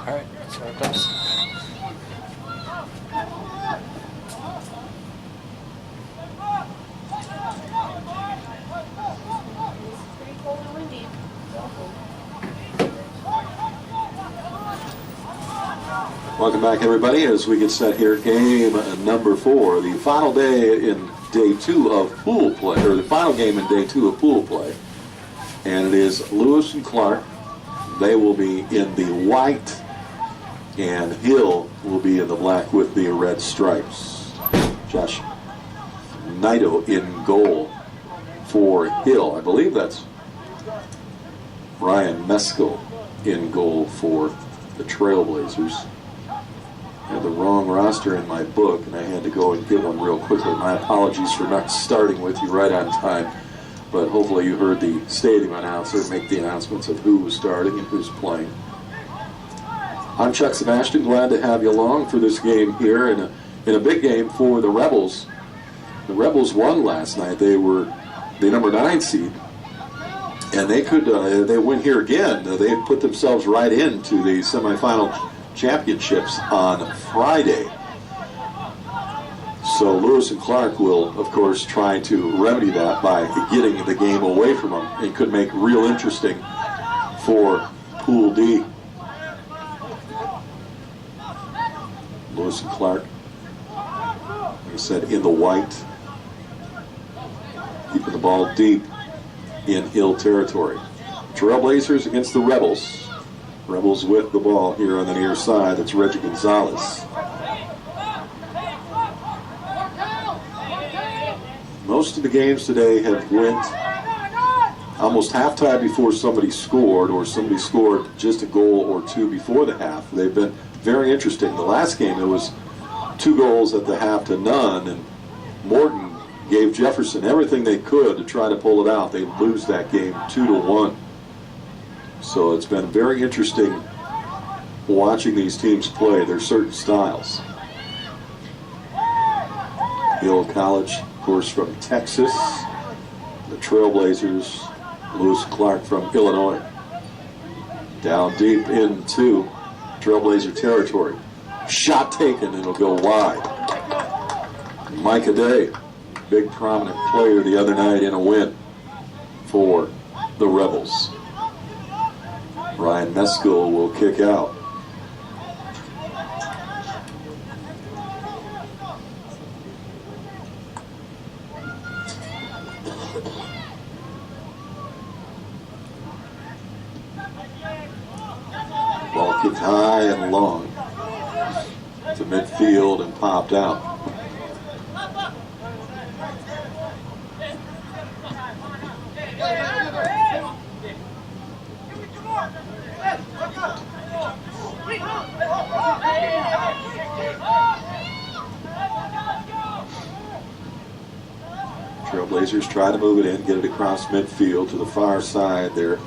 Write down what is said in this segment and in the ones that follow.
Alright, let's see how it goes. Pretty cold and windy. Welcome back, everybody, as we get set here. Game number 4, the final day in day 2 of pool play, or the final game in day 2 of pool play. And it is Lewis and Clark. They will be in the white, and Hill will be in the black with the red stripes. Josh Naito in goal for Hill. I believe that's Ryan Meskel in goal for the Trailblazers. I had the wrong roster in my book, and I had to go and get one real quickly. My apologies for not starting with you right on time, but hopefully you heard the stadium announcer make the announcements of who was starting and who's playing. I'm Chuck Sebastian, glad to have you along for this game here in a big game for the Rebels. The Rebels won last night. They were the number 9 seed, and they could they win here again. They put themselves right into the semifinal championships on Friday. So Lewis and Clark will, of course, try to remedy that by getting the game away from them. It could make real interesting for Pool D. Lewis and Clark, like I said, in the white, keeping the ball deep in Hill territory. Trailblazers against the Rebels. Rebels with the ball here on the near side. That's Reggie Gonzalez. Most of the games today have went almost halftime before somebody scored, or somebody scored just a goal or two before the half. They've been very interesting. The last game, it was 2 goals at the half to none, and Morton gave Jefferson everything they could to try to pull it out. They lose that game 2-1. So it's been very interesting watching these teams play their certain styles. Hill College, of course, from Texas. The Trailblazers, Lewis Clark from Illinois. Down deep into Trailblazer territory. Shot taken, and it'll go wide. Micah Day, big prominent player the other night in a win for the Rebels. Ryan Meskel will kick out. Ball kicked high and long to midfield and popped out. Trailblazers try to move it in, get it across midfield to the far side there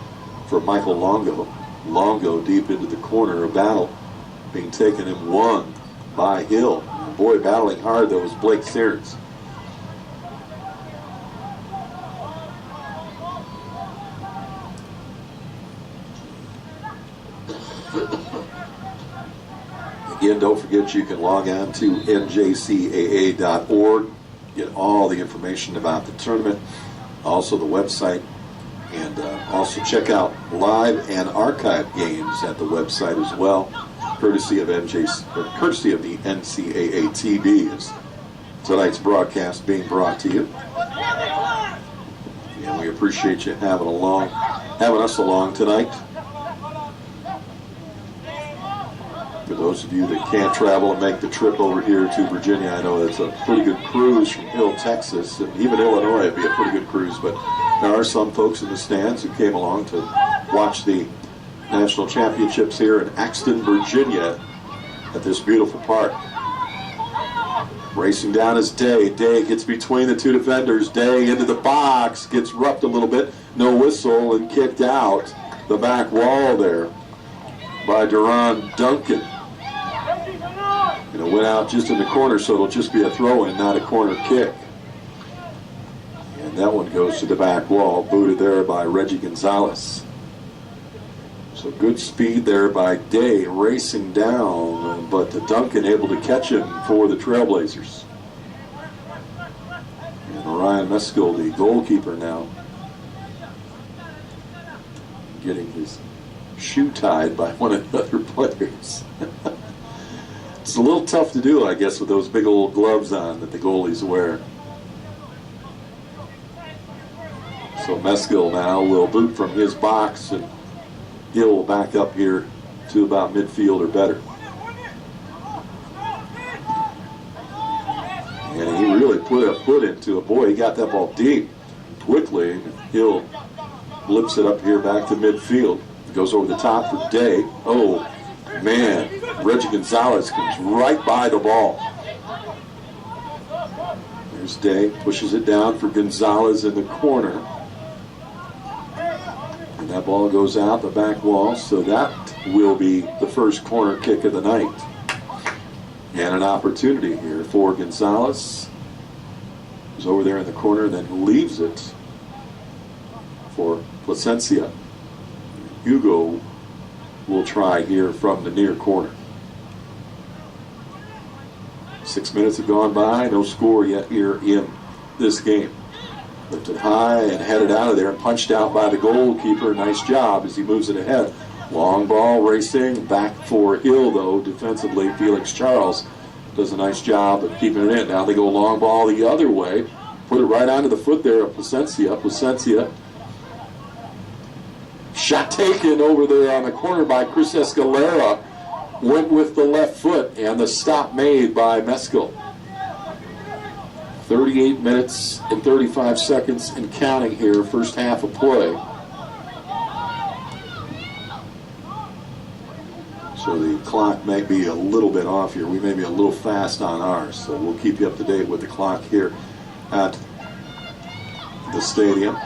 for Michael Longo. Longo deep into the corner. A battle being taken and won by Hill. Boy, battling hard though is Blake Sears. Again, don't forget you can log on to njcaa.org, get all the information about the tournament, also the website, and also check out live and archive games at the website as well, courtesy of the NCAA TV. Is tonight's broadcast being brought to you, and we appreciate you having us along tonight. For those of you that can't travel and make the trip over here to Virginia, I know it's a pretty good cruise from Hill, Texas, and even Illinois would be a pretty good cruise, but there are some folks in the stands who came along to watch the national championships here in Axton, Virginia at this beautiful park. Racing down is Day. Day gets between the 2 defenders. Day into the box, gets roughed a little bit, no whistle, and kicked out the back wall there by Duran Duncan. And it went out just in the corner, so it'll just be a throw-in, not a corner kick. And that one goes to the back wall, booted there by Reggie Gonzalez. So good speed there by Day, racing down, but Duncan able to catch him for the Trailblazers. And Ryan Meskill, the goalkeeper now, getting his shoe tied by one of the other players. It's a little tough to do, I guess, with those big old gloves on that the goalies wear. So Meskill now will boot from his box, and Hill will back up here to about midfield or better. And he really put a foot into it. Boy, he got that ball deep quickly. Hill blips it up here back to midfield. Goes over the top for Day. Oh, man. Reggie Gonzalez comes right by the ball. There's Day. Pushes it down for Gonzalez in the corner. And that ball goes out the back wall. So that will be the first corner kick of the night. And an opportunity here for Gonzalez. He's over there in the corner and then leaves it for Placencia. Hugo will try here from the near corner. 6 minutes have gone by, no score yet here in this game. Lifted high and headed out of there and punched out by the goalkeeper. Nice job as he moves it ahead. Long ball racing, back for Hill though, defensively. Felix Charles does a nice job of keeping it in. Now they go long ball the other way. Put it right onto the foot there of Placencia. Placencia. Shot taken over there on the corner by Chris Escalera. Went with the left foot, and the stop made by Meskill. 38 minutes and 35 seconds and counting here, first half of play. So the clock may be a little bit off here. We may be a little fast on ours, so we'll keep you up to date with the clock here at the stadium.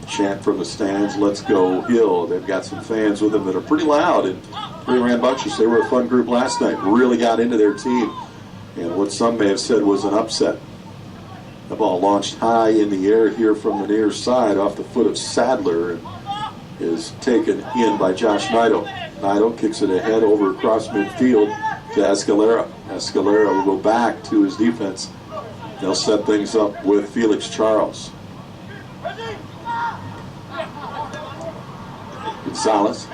Chant from the stands, let's go Hill. They've got some fans with them that are pretty loud and pretty rambunctious. They were a fun group last night, really got into their team, and what some may have said was an upset. The ball launched high in the air here from the near side off the foot of Sadler and is taken in by Josh Nido. Nido kicks it ahead over across midfield to Escalera. Escalera will go back to his defense. They'll set things up with Felix Charles. Gonzalez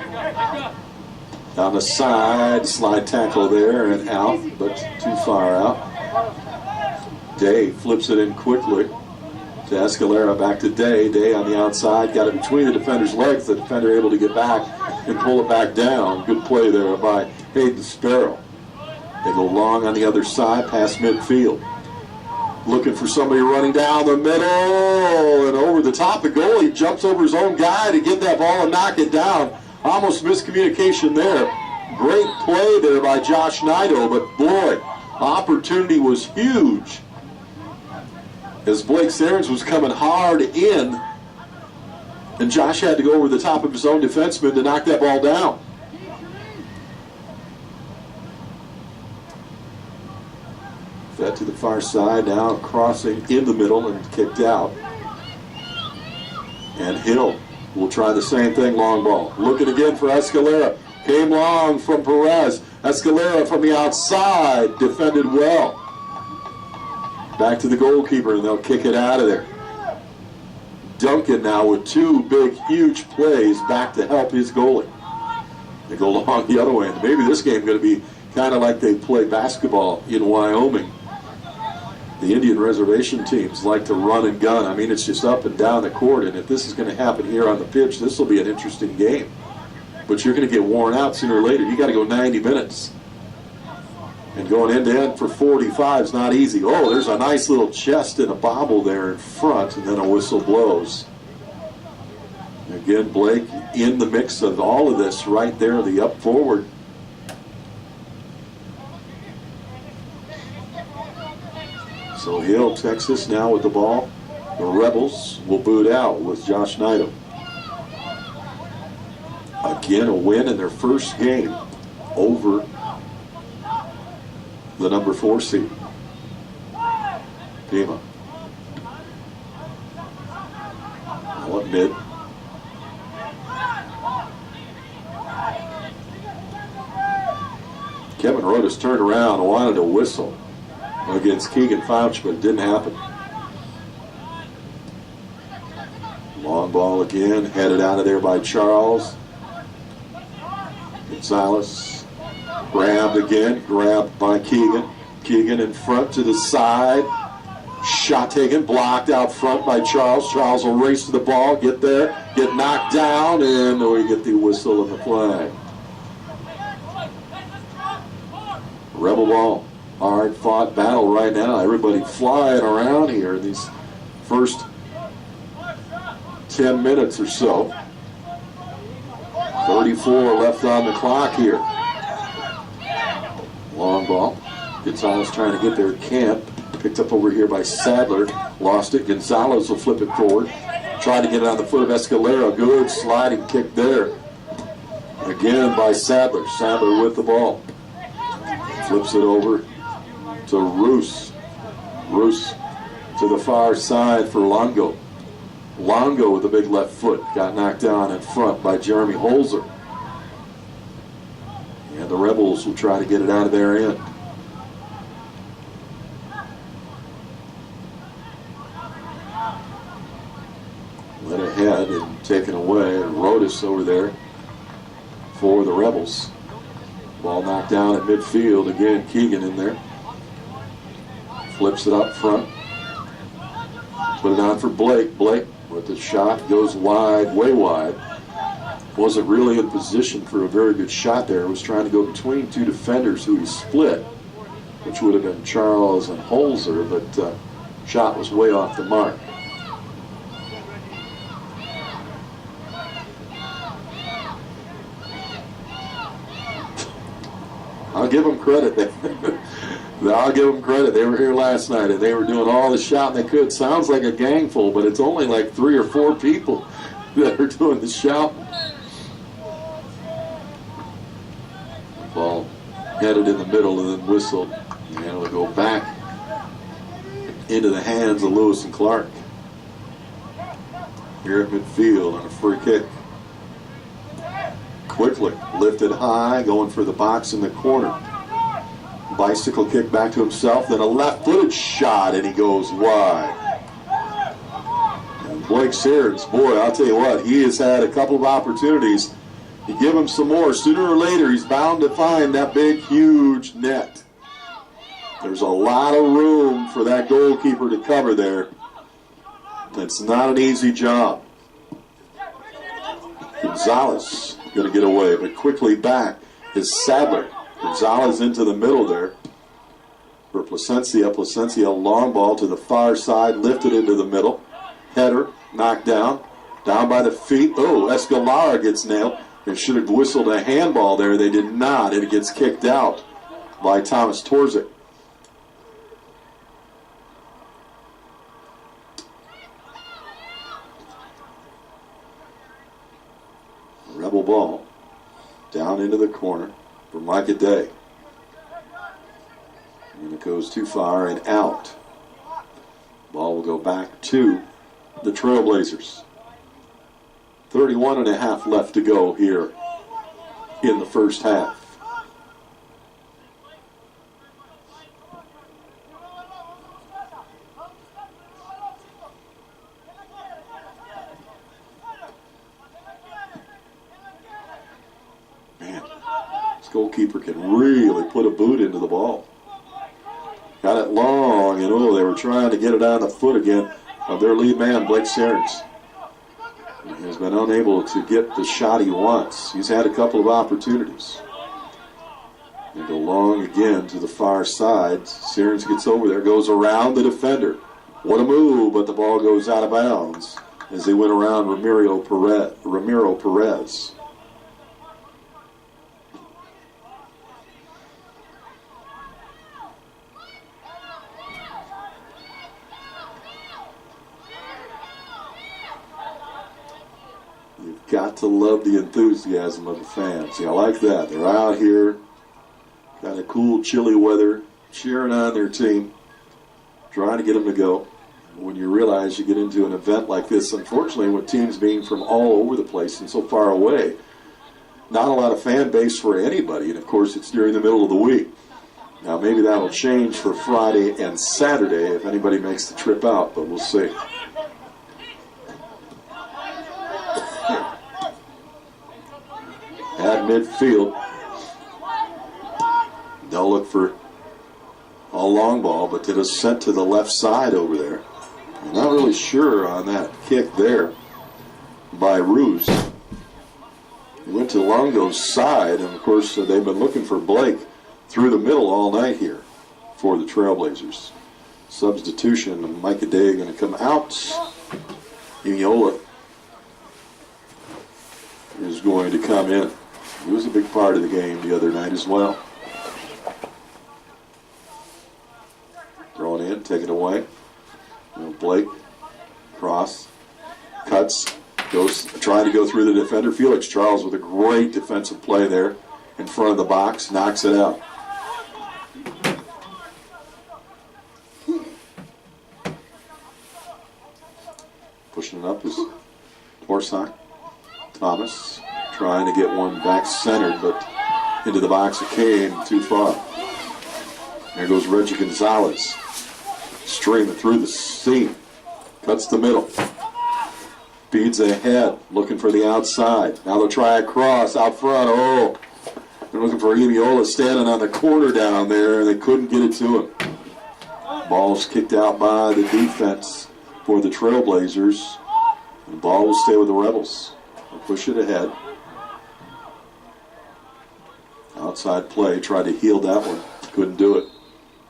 down the side, slide tackle there and out, but too far out. Day flips it in quickly to Escalera, back to Day. Day on the outside, got it between the defender's legs. The defender able to get back and pull it back down. Good play there by Hayden Sparrow. They go long on the other side, past midfield. Looking for somebody running down the middle and over the top. The goalie jumps over his own guy to get that ball and knock it down. Almost miscommunication there. Great play there by Josh Nido, but boy, opportunity was huge as Blake Sarens was coming hard in, and Josh had to go over the top of his own defenseman to knock that ball down. Fed to the far side, now crossing in the middle and kicked out. And Hill will try the same thing, long ball. Looking again for Escalera. Came long from Perez. Escalera from the outside, defended well. Back to the goalkeeper, and they'll kick it out of there. Duncan now with two big, huge plays back to help his goalie. They go long the other way, and maybe this game is going to be kind of like they play basketball in Wyoming. The Indian reservation teams like to run and gun. I mean, it's just up and down the court, and if this is going to happen here on the pitch, this will be an interesting game. But you're going to get worn out sooner or later. You got to go 90 minutes. And going end to end for 45 is not easy. Oh, there's a nice little chest and a bobble there in front, and then a whistle blows. Again, Blake in the mix of all of this right there, the up forward. So Hill, Texas now with the ball. The Rebels will boot out with Josh Nido. Again, a win in their first game over the number 4 seed, Pima. mid. Kevin Rodas turned around and wanted to whistle against Keegan Fauch, but it didn't happen. Long ball again, headed out of there by Charles. Gonzalez grabbed again, grabbed by Keegan. Keegan in front to the side. Shot taken, blocked out front by Charles. Charles will race to the ball, get there, get knocked down, and we get the whistle and the flag. Rebel ball. Hard fought battle right now. Everybody flying around here in these first 10 minutes or so. 34 left on the clock here. Long ball. Gonzalez trying to get there. Camp. Picked up over here by Sadler. Lost it. Gonzalez will flip it forward. Try to get it on the foot of Escalera. Good sliding kick there. Again by Sadler. Sadler with the ball. Flips it over to Roos. Roos to the far side for Longo. Longo with the big left foot. Got knocked down in front by Jeremy Holzer. And the Rebels will try to get it out of their end. Led ahead and taken away. And Rodas over there for the Rebels. Ball knocked down at midfield. Again, Keegan in there. Flips it up front. Put it on for Blake. Blake with the shot goes wide, way wide. Wasn't really in position for a very good shot there. Was trying to go between two defenders who he split, which would have been Charles and Holzer, but shot was way off the mark. I'll give them credit. I'll give them credit. They were here last night and they were doing all the shouting they could. Sounds like a gang full, but it's only like 3 or 4 people that are doing the shouting. Ball headed in the middle and then whistled. And it'll go back into the hands of Lewis and Clark. Here at midfield on a free kick. Quickly lifted high, going for the box in the corner. Bicycle kick back to himself, then a left-footed shot, and he goes wide. And Blake Searns, boy, I'll tell you what, he has had a couple of opportunities. You give him some more, sooner or later, he's bound to find that big, huge net. There's a lot of room for that goalkeeper to cover there. It's not an easy job. Gonzalez going to get away, but quickly back is Sadler. Gonzalez into the middle there for Placencia. Placencia, long ball to the far side, lifted into the middle. Header, knocked down by the feet. Oh, Escalara gets nailed. They should have whistled a handball there. They did not, and it gets kicked out by Thomas Torzik. Rebel ball down into the corner for Micah Day. And it goes too far and out. Ball will go back to the Trailblazers. 31 and a half left to go here in the first half. Goalkeeper can really put a boot into the ball. Got it long, and they were trying to get it on the foot again of their lead man, Blake Searns. He has been unable to get the shot he wants. He's had a couple of opportunities. They go long again to the far side. Searns gets over there, goes around the defender. What a move, but the ball goes out of bounds as they went around Ramiro Perez. Got to love the enthusiasm of the fans. I like that. They're out here, kind of cool, chilly weather, cheering on their team, trying to get them to go. when you realize you get into an event like this, unfortunately, with teams being from all over the place and so far away, not a lot of fan base for anybody, and of course it's during the middle of the week. Now maybe that'll change for Friday and Saturday if anybody makes the trip out, but we'll see. At midfield, they'll look for a long ball, but it is sent to the left side over there. I'm not really sure on that kick there by Ruse. He went to Longo's side, and of course they've been looking for Blake through the middle all night here for the Trailblazers. Substitution, Micah Day going to come out. Iola is going to come in. He was a big part of the game the other night as well. Throwing in, taking away. Blake, cross, cuts, goes, trying to go through the defender. Felix Charles with a great defensive play there in front of the box, knocks it out. Pushing it up is Torsak. Thomas trying to get one back centered, but into the box it came too far. There goes Reggie Gonzalez. Streaming through the seam. Cuts the middle. Feeds ahead. Looking for the outside. Now they'll try a cross out front. Oh, they're looking for Emiola standing on the corner down there, and they couldn't get it to him. Ball's kicked out by the defense for the Trailblazers. The ball will stay with the Rebels. They'll push it ahead. Outside play. Tried to heel that one. Couldn't do it.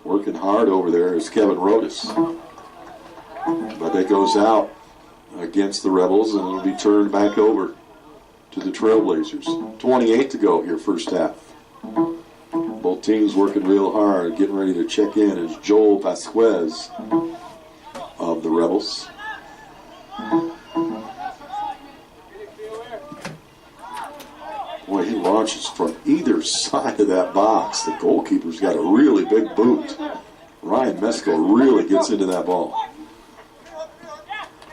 Working hard over there is Kevin Rodas. But that goes out against the Rebels, and it'll be turned back over to the Trailblazers. 28 to go here, first half. Both teams working real hard, getting ready to check in as Joel Vasquez of the Rebels. Boy, he launches from either side of that box. The goalkeeper's got a really big boot. Ryan Mesko really gets into that ball.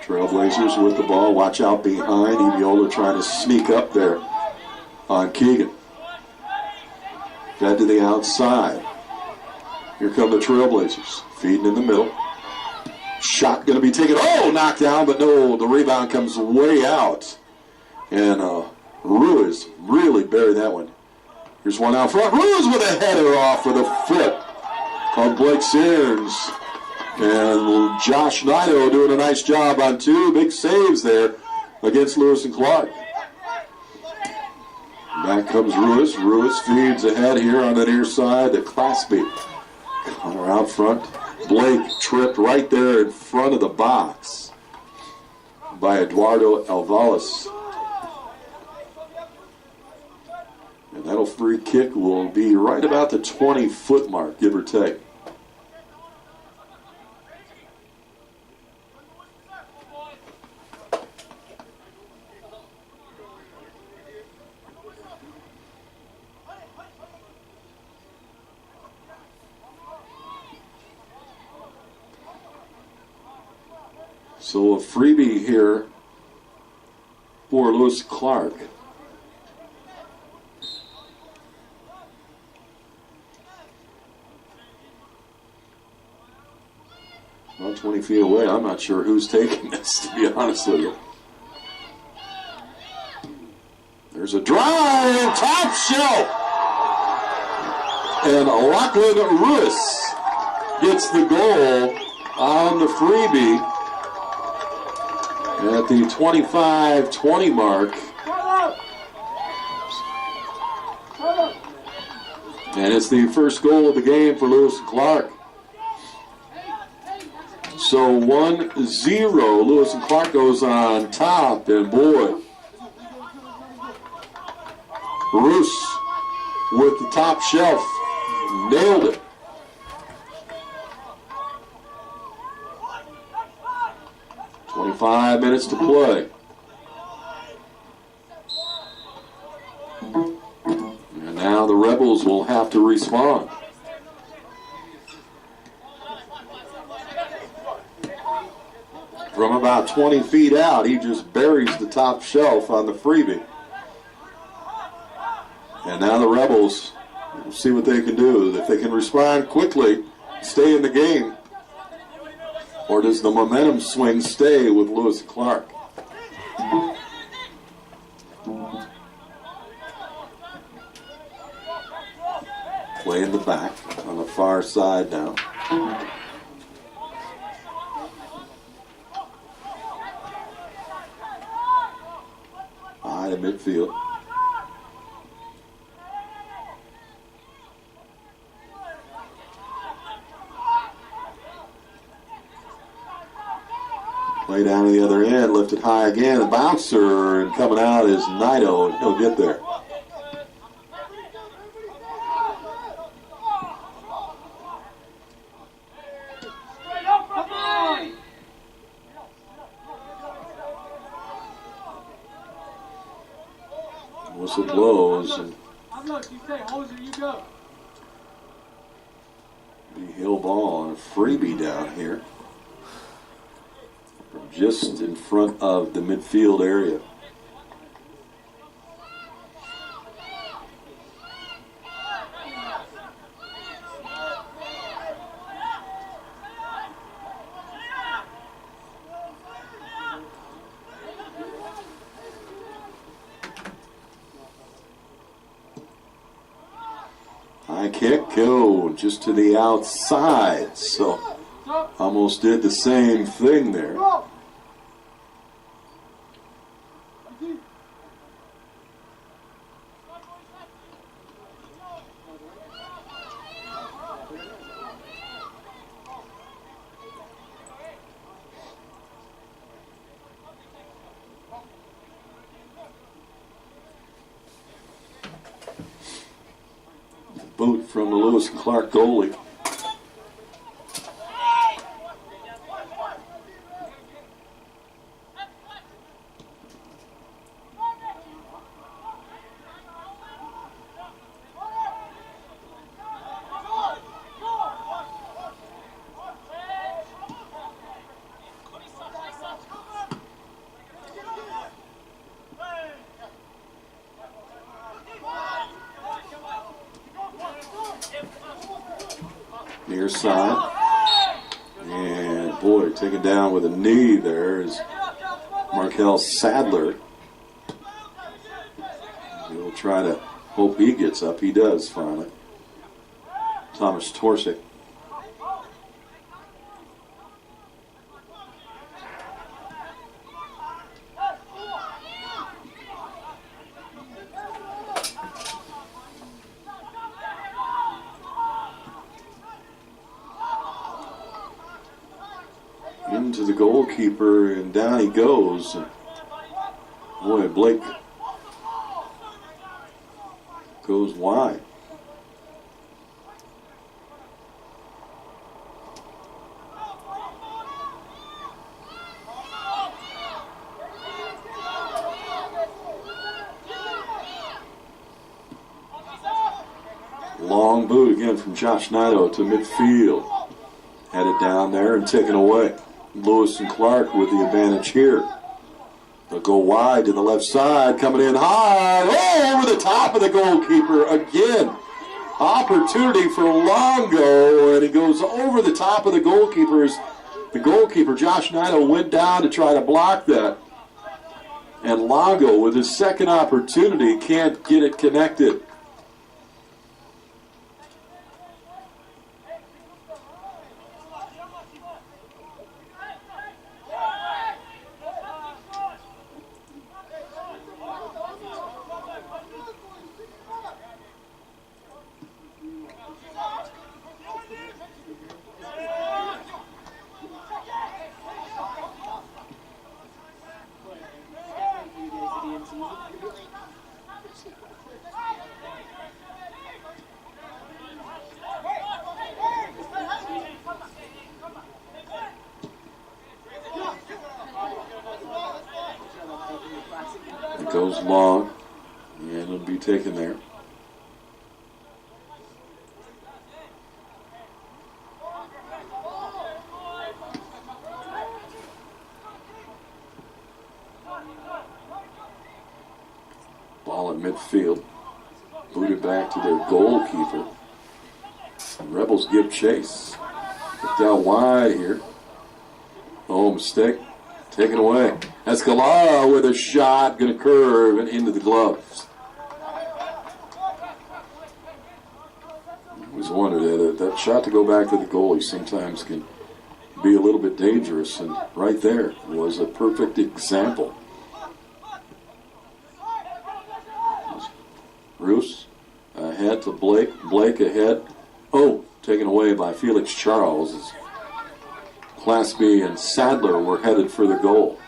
Trailblazers with the ball. Watch out behind. Emiola trying to sneak up there on Keegan. Fed to the outside. Here come the Trailblazers. Feeding in the middle. Shot going to be taken. Oh, knocked down, but no, the rebound comes way out. And Ruiz really buried that one. Here's one out front. Ruiz with a header off with a foot on Blake Sears. And Josh Nido doing a nice job on two big saves there against Lewis and Clark. Back comes Ruiz. Ruiz feeds ahead here on the near side to Claspy. Connor out front. Blake tripped right there in front of the box by Eduardo Alvarez. And that'll free kick will be right about the 20-foot mark, give or take. So a freebie here for Lewis Clark. About 20 feet away. I'm not sure who's taking this, to be honest with you. There's a drive, top shelf. And Lachlan Ruiz gets the goal on the freebie at the 25-20 mark. And it's the first goal of the game for Lewis and Clark. So 1-0, Lewis and Clark goes on top, and boy, Roos with the top shelf, nailed it. "25 minutes to play. And now the Rebels will have to respond. From about 20 feet out, he just buries the top shelf on the freebie. And now the Rebels will see what they can do. If they can respond quickly, stay in the game. Or does the momentum swing stay with Lewis and Clark? Play in the back on the far side now. High to midfield. Play down to the other end, lifted high again, a bouncer, and coming out is Naito, and he'll get there. Whistle blows, and the hill ball and a freebie down here. Just in front of the midfield area. High kick, go just to the outside, so almost did the same thing there. Boot from the Lewis and Clark goalie. Near side. And boy, taken down with a knee there is Markel Sadler. He'll try to hope he gets up. He does finally. Thomas Torsick. Into the goalkeeper, and down he goes. And boy, Blake goes wide. Long boot again from Josh Naito to midfield. Headed down there and taken away. Lewis and Clark with the advantage here. They'll go wide to the left side, coming in high. Oh, over the top of the goalkeeper again. Opportunity for Longo, and he goes over the top of the goalkeepers. The goalkeeper, Josh Naito, went down to try to block that. And Longo, with his second opportunity, can't get it connected. It goes long, and it'll be taken there. Ball at midfield. Booted back to their goalkeeper. Rebels give chase. Kicked out wide here. Oh, mistake. Taken away. Escalada with a shot. Going to curve and into the gloves. I always wondered that shot to go back to the goalie sometimes can be a little bit dangerous. And right there was a perfect example. Roos ahead to Blake. Blake ahead. Oh, taken away by Felix Charles. Claspy and Sadler were headed for the goal.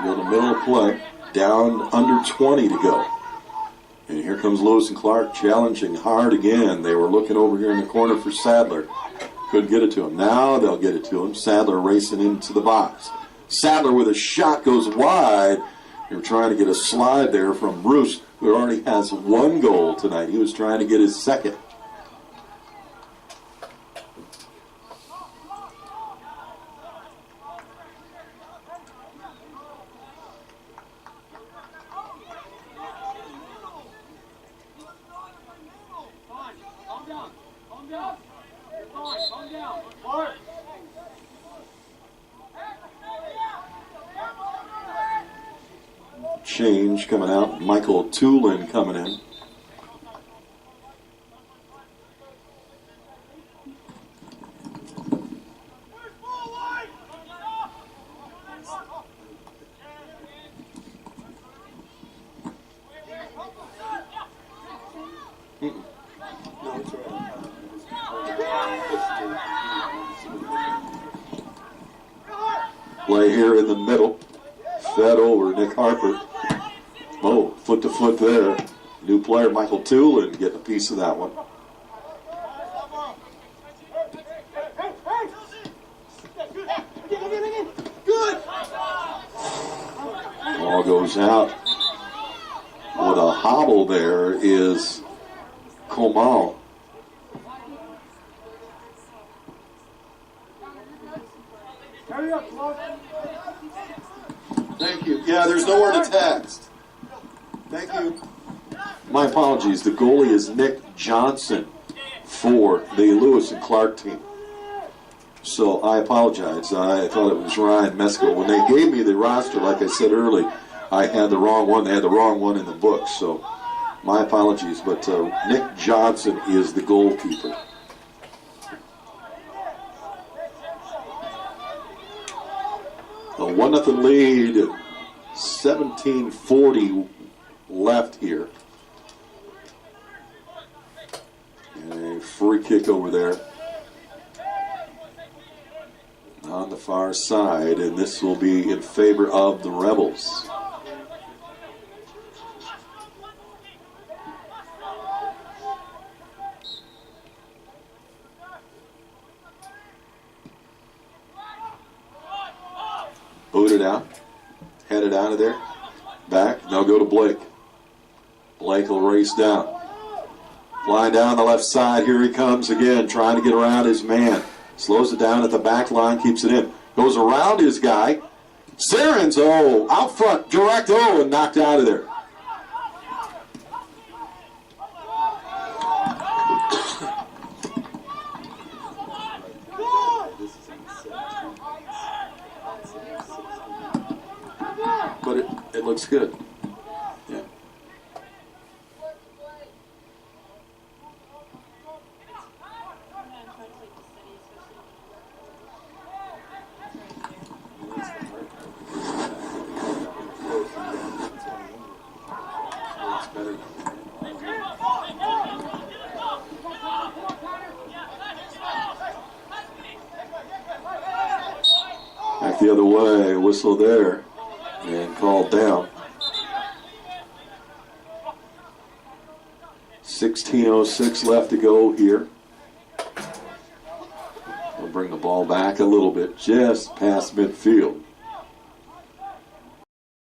Field in the middle of play. Down under 20 to go. And here comes Lewis and Clark challenging hard again. They were looking over here in the corner for Sadler. Couldn't get it to him. Now they'll get it to him. Sadler racing into the box. Sadler with a shot goes wide. They were trying to get a slide there from Bruce, who already has one goal tonight. He was trying to get his second. Change coming out. Michael Tulin coming in. Play here in the middle. Fed over Nick Harper. Oh, foot to foot there. New player Michael Tulin getting a piece of that one. Ball goes out. With a hobble there is Comal. Thank you. Yeah, there's nowhere to text. Thank you. My apologies. The goalie is Nick Johnson for the Lewis and Clark team. So I apologize. I thought it was Ryan Mesko. When they gave me the roster, like I said earlier, I had the wrong one. They had the wrong one in the book. So my apologies. But Nick Johnson is the goalkeeper. A 1-0 lead. 17:40 left here. And a free kick over there on the far side, and this will be in favor of the Rebels. Booted out, headed out of there, back, now go to Blake. Blake will race down. Flying down the left side, here he comes again, trying to get around his man. Slows it down at the back line, keeps it in. Goes around his guy. Sarens, out front, direct, and knocked out of there. But it looks good. Yeah. Back the other way, whistle there, and called down. 16:06 left to go here. We'll bring the ball back a little bit, just past midfield.